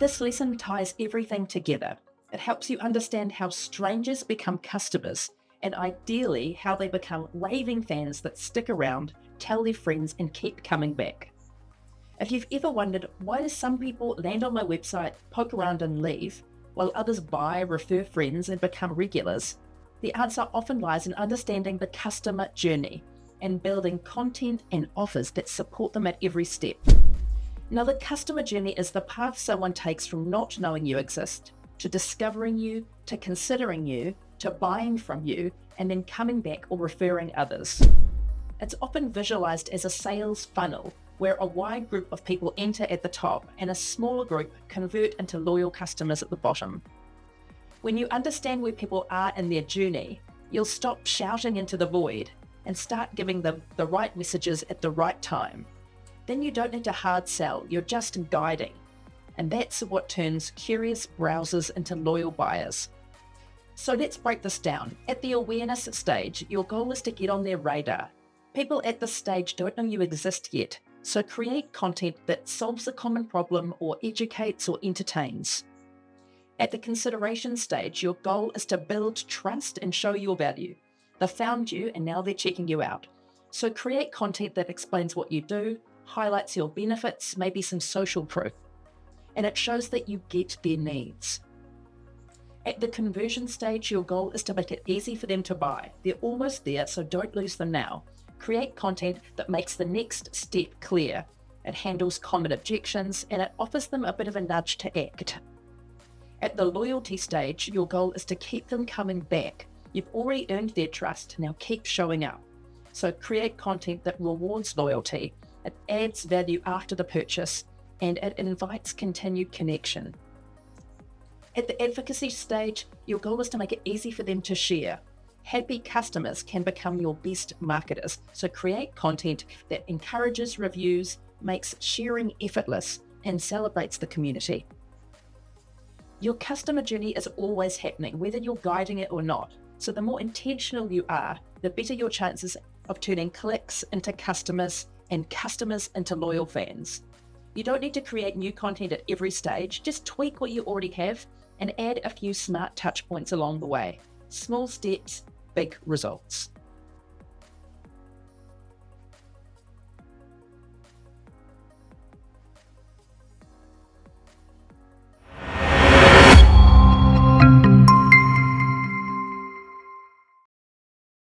This lesson ties everything together. It helps you understand how strangers become customers, and ideally how they become raving fans that stick around, tell their friends, and keep coming back. If you've ever wondered, why do some people land on my website, poke around and leave, while others buy, refer friends, and become regulars? The answer often lies in understanding the customer journey and building content and offers that support them at every step. Now, the customer journey is the path someone takes from not knowing you exist, to discovering you, to considering you, to buying from you, and then coming back or referring others. It's often visualized as a sales funnel, where a wide group of people enter at the top and a smaller group convert into loyal customers at the bottom. When you understand where people are in their journey, you'll stop shouting into the void and start giving them the right messages at the right time. Then you don't need to hard sell, you're just guiding. And that's what turns curious browsers into loyal buyers. So let's break this down. At the awareness stage, your goal is to get on their radar. People at this stage don't know you exist yet, so create content that solves a common problem or educates or entertains. At the consideration stage, your goal is to build trust and show your value. They found you and now they're checking you out. So create content that explains what you do, highlights your benefits, maybe some social proof, and it shows that you get their needs. At the conversion stage, your goal is to make it easy for them to buy. They're almost there, so don't lose them now. Create content that makes the next step clear. It handles common objections, and it offers them a bit of a nudge to act. At the loyalty stage, your goal is to keep them coming back. You've already earned their trust, now keep showing up. So create content that rewards loyalty. It adds value after the purchase, and it invites continued connection. At the advocacy stage, your goal is to make it easy for them to share. Happy customers can become your best marketers, so create content that encourages reviews, makes sharing effortless, and celebrates the community. Your customer journey is always happening, whether you're guiding it or not. So the more intentional you are, the better your chances of turning clicks into customers and customers into loyal fans. You don't need to create new content at every stage, just tweak what you already have and add a few smart touch points along the way. Small steps, big results.